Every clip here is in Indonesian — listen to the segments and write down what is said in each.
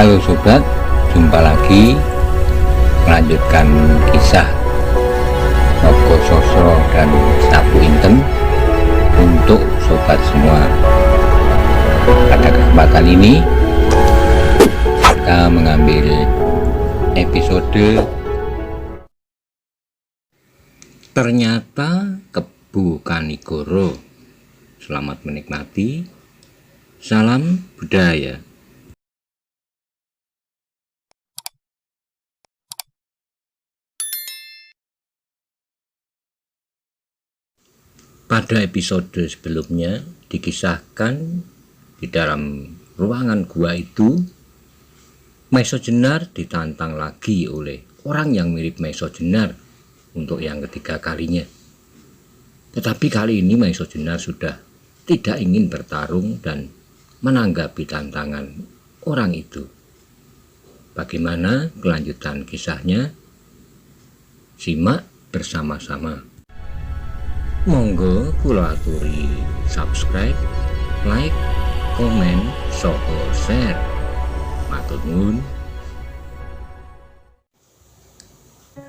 Halo sobat, jumpa lagi melanjutkan kisah Nogo Sosro dan Sapu Inten untuk sobat semua. Pada kesempatan ini kita mengambil episode Ternyata Kebu Kanigoro. Selamat menikmati. Salam budaya. Pada episode sebelumnya dikisahkan di dalam ruangan gua itu Maiso Jenar ditantang lagi oleh orang yang mirip Maiso Jenar untuk yang ketiga kalinya. Tetapi kali ini Maiso Jenar sudah tidak ingin bertarung dan menanggapi tantangan orang itu. Bagaimana kelanjutan kisahnya? Simak bersama-sama. Monggo kula aturi subscribe, like, komen, soho share. Matur nuwun.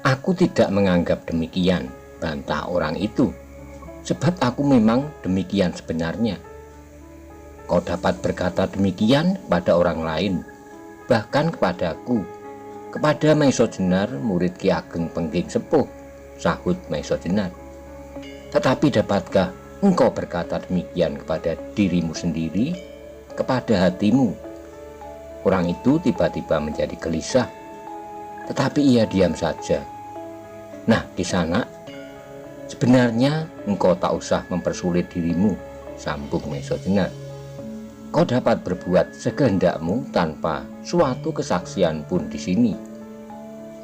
Aku tidak menganggap demikian, bantah orang itu. Sebab aku memang demikian sebenarnya. Kau dapat berkata demikian pada orang lain, bahkan kepadaku, kepada Maiso Jenar, murid Ki Ageng Pengging Sepuh, sahut Maiso Jenar. Tetapi dapatkah engkau berkata demikian kepada dirimu sendiri, kepada hatimu? Orang itu tiba-tiba menjadi gelisah, tetapi ia diam saja. Nah, Kisana, sebenarnya engkau tak usah mempersulit dirimu, sambung Maiso Jenar. Kau dapat berbuat sekehendakmu tanpa suatu kesaksian pun di sini.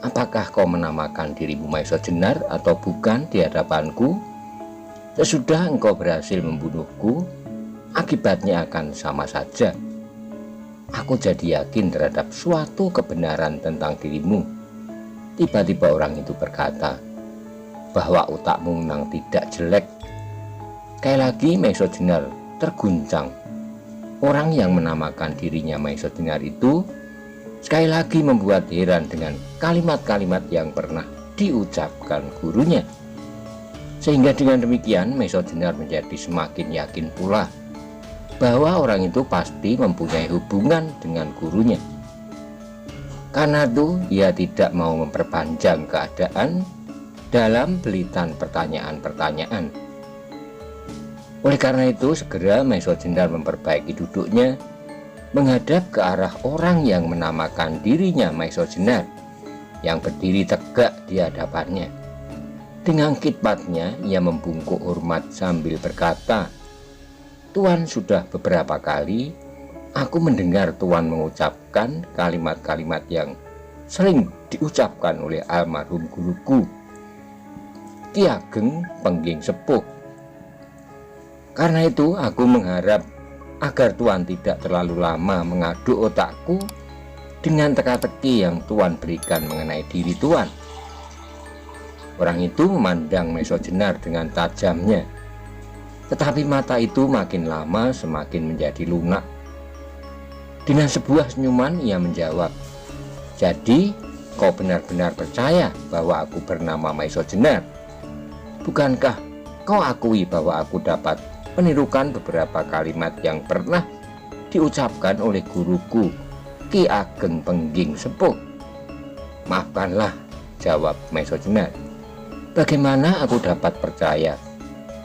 Apakah kau menamakan dirimu Maiso Jenar atau bukan di hadapanku? Sesudah engkau berhasil membunuhku, akibatnya akan sama saja. Aku jadi yakin terhadap suatu kebenaran tentang dirimu. Tiba-tiba orang itu berkata bahwa otakmu memang tidak jelek. Sekali lagi Maiso Jenar terguncang. Orang yang menamakan dirinya Maiso Jenar itu sekali lagi membuat heran dengan kalimat-kalimat yang pernah diucapkan gurunya. Sehingga dengan demikian Maiso Jenar menjadi semakin yakin pula bahwa orang itu pasti mempunyai hubungan dengan gurunya. Karena itu ia tidak mau memperpanjang keadaan dalam belitan pertanyaan-pertanyaan. Oleh karena itu segera Maiso Jenar memperbaiki duduknya, menghadap ke arah orang yang menamakan dirinya Maiso Jenar yang berdiri tegak di hadapannya. Dengan khidmatnya ia membungkuk hormat sambil berkata, "Tuan, sudah beberapa kali aku mendengar Tuan mengucapkan kalimat-kalimat yang sering diucapkan oleh almarhum guruku, Ki Ageng Pengging Sepuh. Karena itu aku mengharap agar Tuan tidak terlalu lama mengaduk otakku dengan teka-teki yang Tuan berikan mengenai diri Tuan." Orang itu memandang Maiso Jenar dengan tajamnya, tetapi mata itu makin lama semakin menjadi lunak. Dengan sebuah senyuman ia menjawab, "Jadi kau benar-benar percaya bahwa aku bernama Maiso Jenar? Bukankah kau akui bahwa aku dapat menirukan beberapa kalimat yang pernah diucapkan oleh guruku, Ki Ageng Pengging Sepuh?" "Maafkanlah," jawab Maiso Jenar. "Bagaimana aku dapat percaya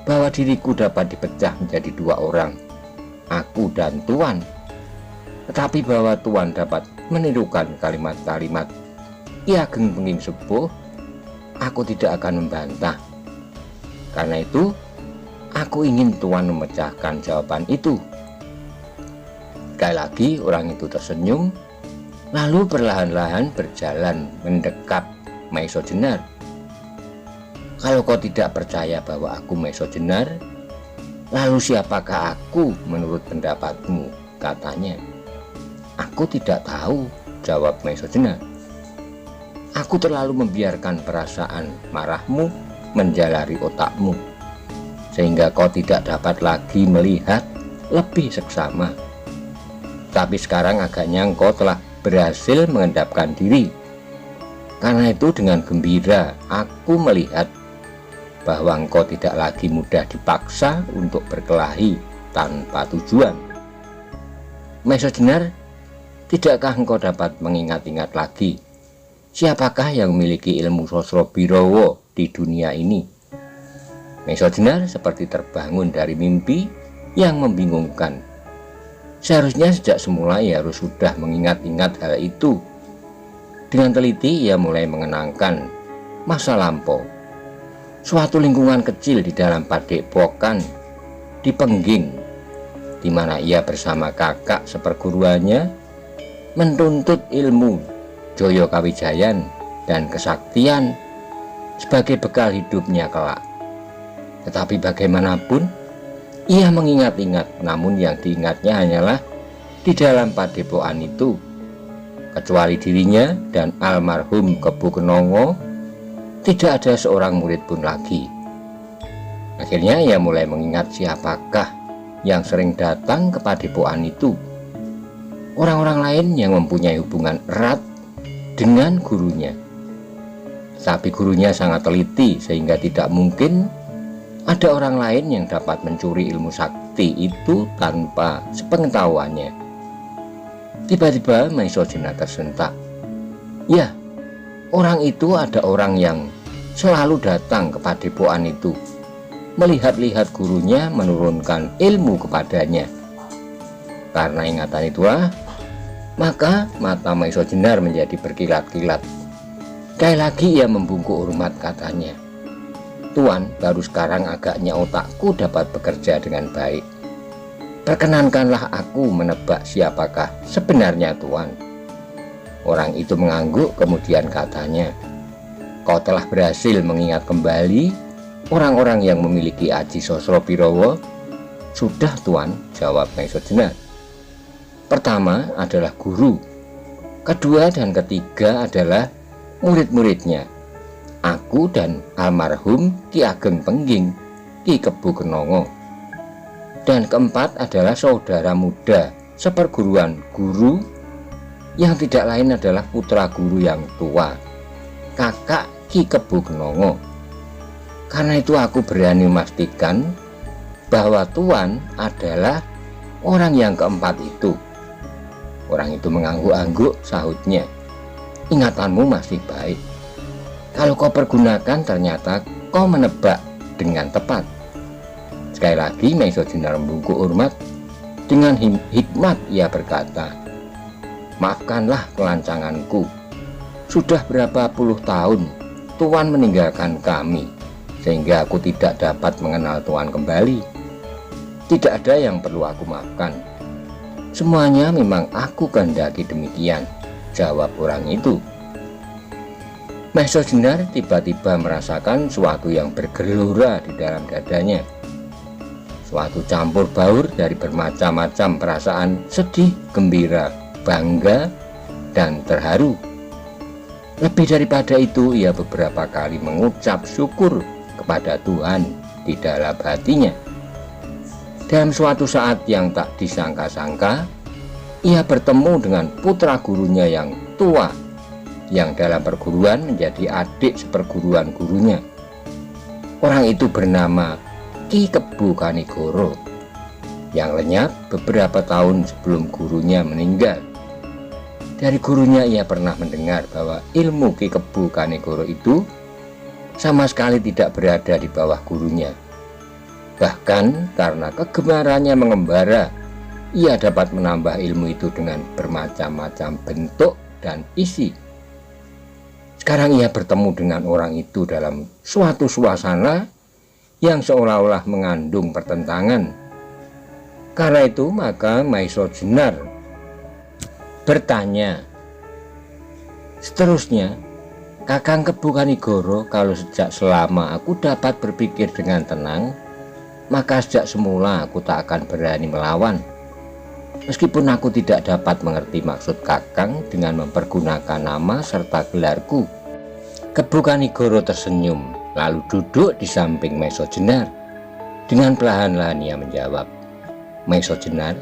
bahwa diriku dapat dipecah menjadi dua orang, aku dan Tuan? Tetapi bahwa Tuan dapat menirukan kalimat-kalimat Ki Ageng Pengging Sepuh, aku tidak akan membantah. Karena itu, aku ingin Tuan memecahkan jawaban itu." Sekali lagi orang itu tersenyum, lalu perlahan-lahan berjalan mendekat Maiso Jenar. "Kalau kau tidak percaya bahwa aku Maiso Jenar, lalu siapakah aku menurut pendapatmu?" katanya. "Aku tidak tahu," jawab Maiso Jenar. "Aku terlalu membiarkan perasaan marahmu menjalari otakmu, sehingga kau tidak dapat lagi melihat lebih seksama. Tapi sekarang agaknya engkau telah berhasil mengendapkan diri. Karena itu dengan gembira aku melihat bahwa engkau tidak lagi mudah dipaksa untuk berkelahi tanpa tujuan. Maisojenar, tidakkah engkau dapat mengingat-ingat lagi siapakah yang memiliki ilmu Sosrobirowo di dunia ini? Maisojenar seperti terbangun dari mimpi yang membingungkan. Seharusnya sejak semula ia harus sudah mengingat-ingat hal itu. Dengan teliti ia mulai mengenangkan masa lampau. Suatu lingkungan kecil di dalam padepokan di Pengging, di mana ia bersama kakak seperguruannya menuntut ilmu Joyo Kawijayan dan kesaktian sebagai bekal hidupnya kelak. Tetapi bagaimanapun ia mengingat-ingat, namun yang diingatnya hanyalah di dalam padepokan itu. Kecuali dirinya dan almarhum Kebu Kenongo, tidak ada seorang murid pun lagi. Akhirnya ia mulai mengingat siapakah yang sering datang ke padepokan itu. Orang-orang lain yang mempunyai hubungan erat dengan gurunya. Tapi gurunya sangat teliti sehingga tidak mungkin ada orang lain yang dapat mencuri ilmu sakti itu tanpa sepengetahuannya. Tiba-tiba Maisojena tersentak. Ya, orang itu ada orang yang selalu datang ke padepokan itu, melihat-lihat gurunya menurunkan ilmu kepadanya. Karena ingatan itulah, maka mata Maisojenar menjadi berkilat-kilat. Sekali lagi ia membungkuk hormat, katanya, "Tuan, baru sekarang agaknya otakku dapat bekerja dengan baik. Perkenankanlah aku menebak siapakah sebenarnya Tuan." Orang itu mengangguk, kemudian katanya, "Kau telah berhasil mengingat kembali orang-orang yang memiliki aji Sosrobirowo?" "Sudah Tuan," jawab Maisojenar. "Pertama adalah guru, kedua dan ketiga adalah murid-muridnya, aku dan almarhum Ki Ageng Pengging, Ki Kebu Kenongo. Dan keempat adalah saudara muda seperguruan guru yang tidak lain adalah putra guru yang tua, kakak Ki Kebu Kenongo. Karena itu aku berani memastikan bahwa Tuan adalah orang yang keempat itu." Orang itu mengangguk-angguk, sahutnya, "Ingatanmu masih baik. Kalau kau pergunakan ternyata kau menebak dengan tepat." Sekali lagi Maisojenar membungkuk hormat. Dengan hikmat ia berkata, "Maafkanlah kelancanganku. Sudah berapa puluh tahun Tuan meninggalkan kami, sehingga aku tidak dapat mengenal Tuan kembali. Tidak ada yang perlu aku maafkan. Semuanya memang aku kehendaki demikian," jawab orang itu. Maisojenar tiba-tiba merasakan suatu yang bergelora di dalam dadanya. Suatu campur baur dari bermacam-macam perasaan sedih, gembira, bangga, dan terharu. Lebih daripada itu, ia beberapa kali mengucap syukur kepada Tuhan di dalam hatinya. Dalam suatu saat yang tak disangka-sangka, ia bertemu dengan putra gurunya yang tua, yang dalam perguruan menjadi adik seperguruan gurunya. Orang itu bernama Ki Kebu Kanigoro, yang lenyap beberapa tahun sebelum gurunya meninggal. Dari gurunya ia pernah mendengar bahwa ilmu Ki Kebu Kanigoro itu sama sekali tidak berada di bawah gurunya. Bahkan karena kegemarannya mengembara, ia dapat menambah ilmu itu dengan bermacam-macam bentuk dan isi. Sekarang ia bertemu dengan orang itu dalam suatu suasana yang seolah-olah mengandung pertentangan. Karena itu maka Maisojenar bertanya, "Seterusnya, Kakang Kebu Kanigoro, kalau sejak selama aku dapat berpikir dengan tenang, maka sejak semula aku tak akan berani melawan. Meskipun aku tidak dapat mengerti maksud Kakang dengan mempergunakan nama serta gelarku." Kebu Kanigoro tersenyum, lalu duduk di samping Maisojenar. Dengan perlahan-lahan ia menjawab, "Maisojenar,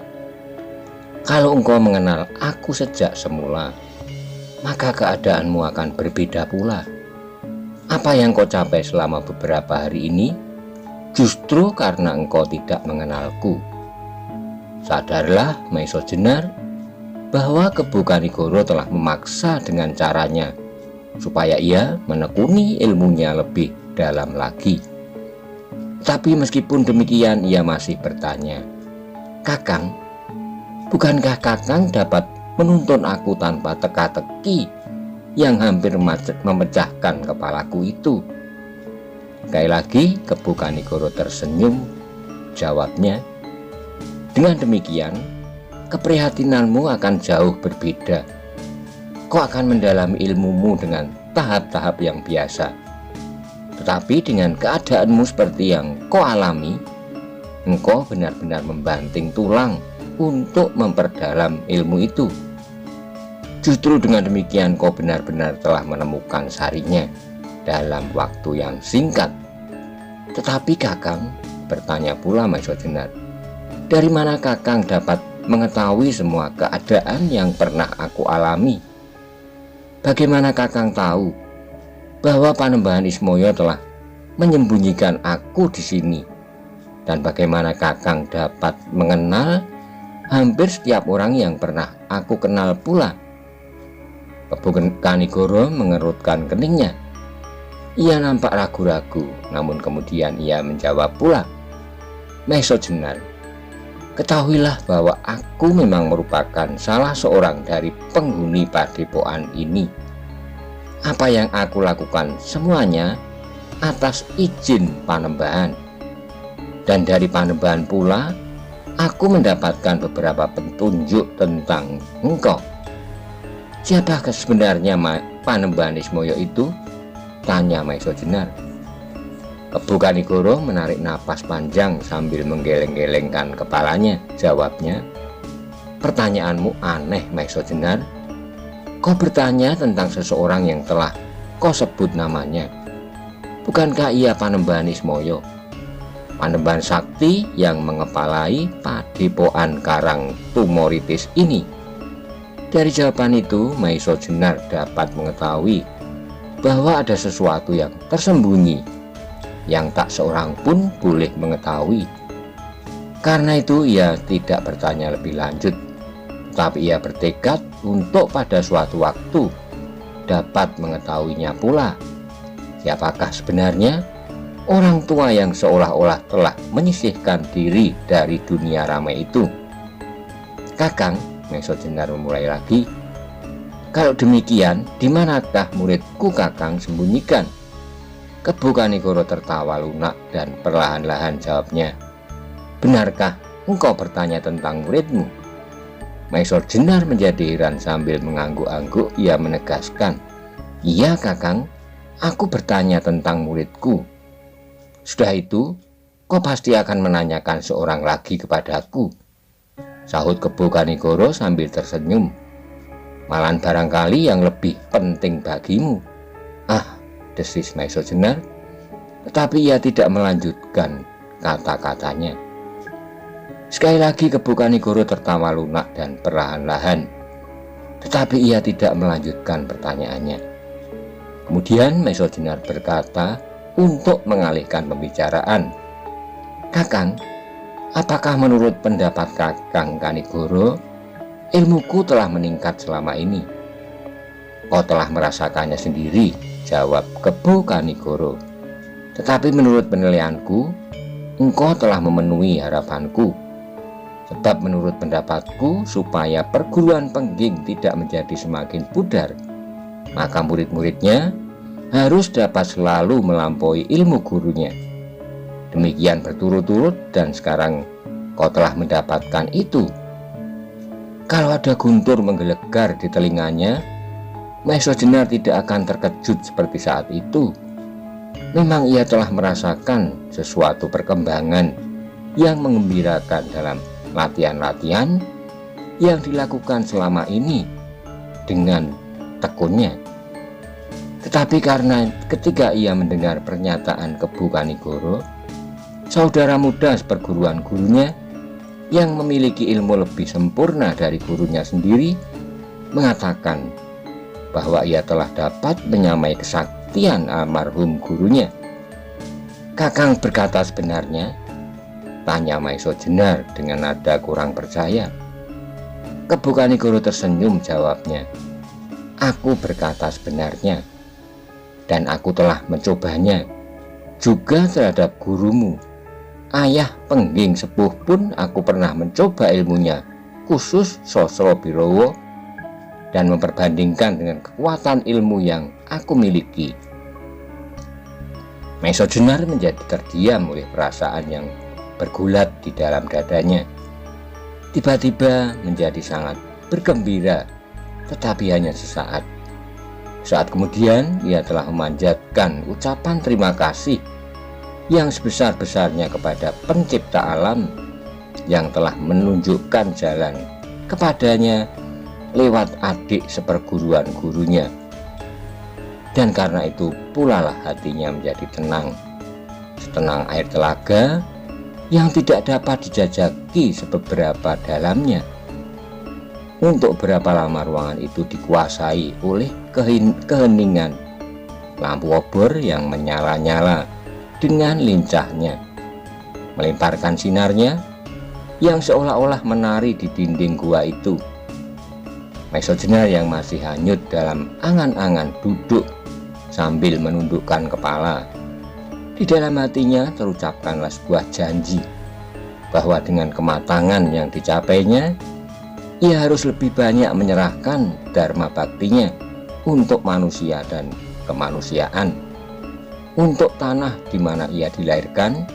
Kalau engkau mengenal aku sejak semula, maka keadaanmu akan berbeda pula. Apa yang kau capai selama beberapa hari ini justru karena engkau tidak mengenalku. Sadarlah, Maisa Jenar, bahwa Kebu Kanigoro telah memaksa dengan caranya supaya ia menekuni ilmunya lebih dalam lagi. Tapi meskipun demikian, ia masih bertanya, "Kakang, bukankah Kakang dapat menuntun aku tanpa teka-teki yang hampir memecahkan kepalaku itu?" Sekali lagi Kebu Kanigoro tersenyum. Jawabnya, "Dengan demikian, keprihatinanmu akan jauh berbeda. Kau akan mendalami ilmumu dengan tahap-tahap yang biasa. Tetapi dengan keadaanmu seperti yang kau alami, engkau benar-benar membanting tulang untuk memperdalam ilmu itu. Justru dengan demikian kau benar-benar telah menemukan sarinya dalam waktu yang singkat." "Tetapi Kakang," bertanya pula Maisa Jenar, "dari mana Kakang dapat mengetahui semua keadaan yang pernah aku alami? Bagaimana Kakang tahu bahwa Panembahan Ismaya telah menyembunyikan aku di sini? Dan bagaimana Kakang dapat mengenal hampir setiap orang yang pernah aku kenal pula?" Kebu Kanigoro mengerutkan keningnya. Ia nampak ragu-ragu, namun kemudian ia menjawab pula, "Maisa Jenar, ketahuilah bahwa aku memang merupakan salah seorang dari penghuni padepokan ini. Apa yang aku lakukan semuanya atas izin Panembahan. Dan dari Panembahan pula aku mendapatkan beberapa petunjuk tentang engkau." "Siapakah sebenarnya Panembahan Ismaya itu?" tanya Maisa Jenar. Kebu Kanigoro menarik napas panjang sambil menggeleng-gelengkan kepalanya. Jawabnya, "Pertanyaanmu aneh, Maisa Jenar. Kau bertanya tentang seseorang yang telah kau sebut namanya. Bukankah ia Panembahan Ismaya, Panembahan sakti yang mengepalai padepokan Karang Tumoritis ini?" Dari jawaban itu, Maisa Jenar dapat mengetahui bahwa ada sesuatu yang tersembunyi yang tak seorang pun boleh mengetahui. Karena itu ia tidak bertanya lebih lanjut, tapi ia bertekad untuk pada suatu waktu dapat mengetahuinya pula. Siapakah sebenarnya orang tua yang seolah-olah telah menyisihkan diri dari dunia ramai itu? "Kakang," Maisa Jenar memulai lagi, "kalau demikian, di manakah muridku Kakang sembunyikan?" Kebu Kanigoro tertawa lunak dan perlahan-lahan jawabnya, "Benarkah engkau bertanya tentang muridmu?" Maisa Jenar menjadi heran sambil mengangguk-angguk. Ia menegaskan, "Iya Kakang, aku bertanya tentang muridku." "Sudah itu, kau pasti akan menanyakan seorang lagi kepadaku," sahut Kebu Kanigoro sambil tersenyum. "Malahan barangkali yang lebih penting bagimu." "Ah," desis Maisa Jenar, tetapi ia tidak melanjutkan kata-katanya. Sekali lagi Kebu Kanigoro tertawa lunak dan perlahan-lahan, tetapi ia tidak melanjutkan pertanyaannya. Kemudian Maisa Jenar berkata untuk mengalihkan pembicaraan, "Kakang, apakah menurut pendapat Kakang Kanigoro, ilmuku telah meningkat selama ini?" "Kau telah merasakannya sendiri," jawab Kebu Kanigoro. "Tetapi menurut penilaianku, engkau telah memenuhi harapanku. Sebab menurut pendapatku, supaya perguruan Pengging tidak menjadi semakin pudar, maka murid-muridnya harus dapat selalu melampaui ilmu gurunya. Demikian berturut-turut dan sekarang kau telah mendapatkan itu." Kalau ada guntur menggelegar di telinganya, Maisa Jenar tidak akan terkejut seperti saat itu. Memang ia telah merasakan sesuatu perkembangan yang mengembirakan dalam latihan-latihan yang dilakukan selama ini dengan tekunnya. Tetapi karena ketika ia mendengar pernyataan Kebu Kanigoro, saudara muda seperguruan gurunya, yang memiliki ilmu lebih sempurna dari gurunya sendiri mengatakan bahwa ia telah dapat menyamai kesaktian almarhum gurunya. "Kakang berkata sebenarnya?" tanya Maiso Jenar dengan nada kurang percaya. Kebu Kanigoro tersenyum, jawabnya, "Aku berkata sebenarnya, dan aku telah mencobanya juga terhadap gurumu. Ayah Pengging Sepuh pun aku pernah mencoba ilmunya, khusus Sosro Birowo, dan memperbandingkan dengan kekuatan ilmu yang aku miliki." Maiso Jenar menjadi terdiam oleh perasaan yang bergulat di dalam dadanya. Tiba-tiba menjadi sangat bergembira, tetapi hanya sesaat. Saat kemudian ia telah memanjatkan ucapan terima kasih yang sebesar-besarnya kepada pencipta alam yang telah menunjukkan jalan kepadanya lewat adik seperguruan gurunya. Dan karena itu pula lah hatinya menjadi tenang, setenang air telaga yang tidak dapat dijajaki seberapa dalamnya. Untuk berapa lama ruangan itu dikuasai oleh keheningan lampu obor yang menyala-nyala dengan lincahnya, melemparkan sinarnya yang seolah-olah menari di dinding gua itu. Maiso Jenar yang masih hanyut dalam angan-angan duduk sambil menundukkan kepala. Di dalam hatinya terucapkanlah sebuah janji bahwa dengan kematangan yang dicapainya, ia harus lebih banyak menyerahkan dharma baktinya untuk manusia dan kemanusiaan, untuk tanah di mana ia dilahirkan,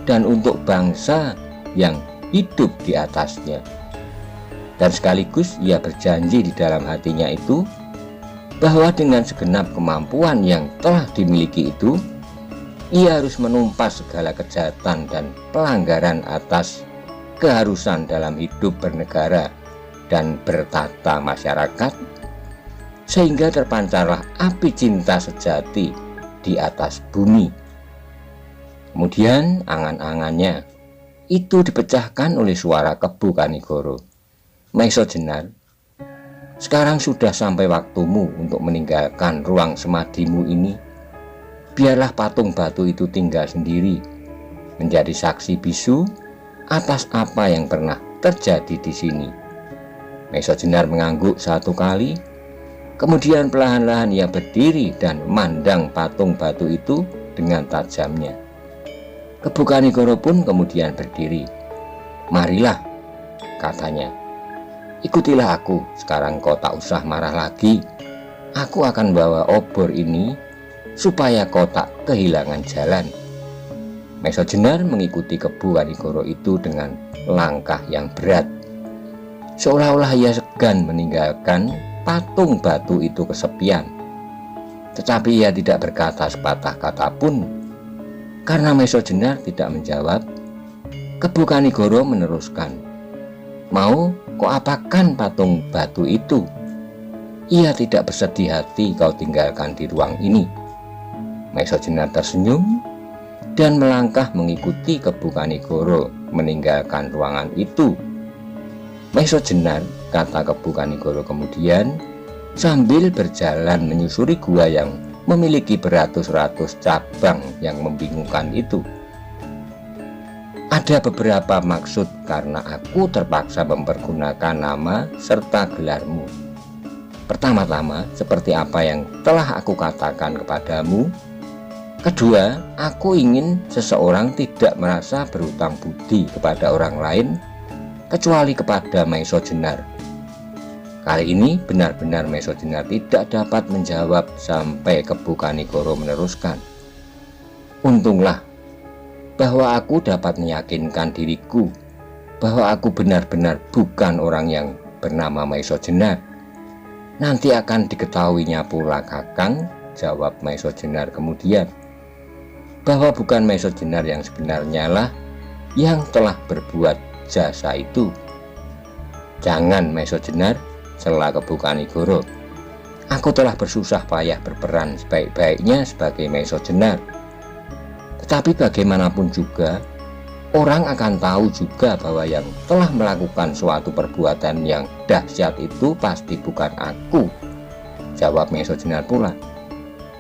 dan untuk bangsa yang hidup di atasnya. Dan sekaligus ia berjanji di dalam hatinya itu bahwa dengan segenap kemampuan yang telah dimiliki itu, ia harus menumpas segala kejahatan dan pelanggaran atas keharusan dalam hidup bernegara dan bertata masyarakat, sehingga terpancarlah api cinta sejati di atas bumi. Kemudian angan-angannya itu dipecahkan oleh suara Kebu Kanigoro. "Maiso Jenar, sekarang sudah sampai waktumu untuk meninggalkan ruang semadimu ini. Biarlah patung batu itu tinggal sendiri, menjadi saksi bisu atas apa yang pernah terjadi di sini." Maiso Jenar mengangguk satu kali, kemudian perlahan-lahan ia berdiri dan memandang patung batu itu dengan tajamnya. Kebu Kanigoro pun kemudian berdiri. "Marilah," katanya, "ikutilah aku. Sekarang kau tak usah marah lagi. Aku akan bawa obor ini supaya kau tak kehilangan jalan." Maiso Jenar mengikuti Kebu Kanigoro itu dengan langkah yang berat, seolah-olah ia segan meninggalkan patung batu itu kesepian. Tetapi ia tidak berkata sepatah kata pun. Karena Maiso Jenar tidak menjawab, Kebu Kanigoro meneruskan, "Mau kau apakan patung batu itu? Ia tidak bersedih hati kau tinggalkan di ruang ini." Maiso Jenar tersenyum dan melangkah mengikuti Kebu Kanigoro meninggalkan ruangan itu. "Maiso Jenar," kata Kebu Kanigoro kemudian, sambil berjalan menyusuri gua yang memiliki beratus-ratus cabang yang membingungkan itu, "ada beberapa maksud karena aku terpaksa mempergunakan nama serta gelarmu. Pertama-tama, seperti apa yang telah aku katakan kepadamu. Kedua, aku ingin seseorang tidak merasa berhutang budi kepada orang lain kecuali kepada Maiso Jenar." Kali ini benar-benar Maiso Jenar tidak dapat menjawab sampai Kebu Kanigoro meneruskan, "Untunglah bahwa aku dapat meyakinkan diriku bahwa aku benar-benar bukan orang yang bernama Maiso Jenar. Nanti akan diketahuinya pula, Kakang," jawab Maiso Jenar kemudian, "bahwa bukan Maiso Jenar yang sebenarnya lah yang telah berbuat jasa itu." "Jangan, Maiso Jenar," sela Kebu Kanigoro, "aku telah bersusah payah berperan sebaik-baiknya sebagai Maiso Jenar. Tetapi bagaimanapun juga, orang akan tahu juga bahwa yang telah melakukan suatu perbuatan yang dahsyat itu pasti bukan aku, jawab Mesojenar pula.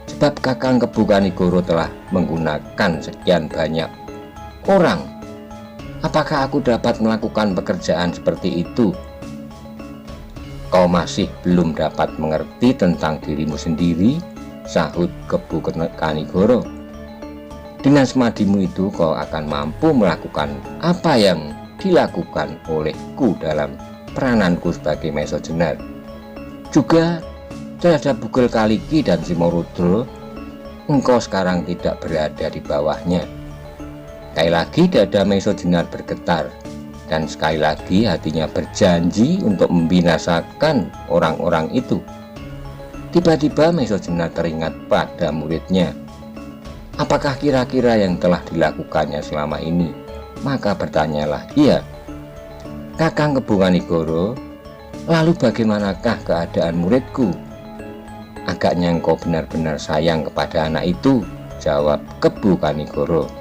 Sebab Kakang Kebu Kanigoro telah menggunakan sekian banyak orang. Apakah aku dapat melakukan pekerjaan seperti itu? Kau masih belum dapat mengerti tentang dirimu sendiri, sahut Kebu Kanigoro. Dengan semadimu itu kau akan mampu melakukan apa yang dilakukan olehku dalam perananku sebagai Mesojenar. Juga terhadap Bugel Kaliki dan Simorudro, engkau sekarang tidak berada di bawahnya. Sekali lagi dada Mesojenar bergetar, dan sekali lagi hatinya berjanji untuk membinasakan orang-orang itu. Tiba-tiba Mesojenar teringat pada muridnya. Apakah kira-kira yang telah dilakukannya selama ini? Maka bertanyalah ia, Kakang Kebu Kanigoro, lalu bagaimanakah keadaan muridku? Agaknya engkau benar-benar sayang kepada anak itu, jawab Kebu Kanigoro.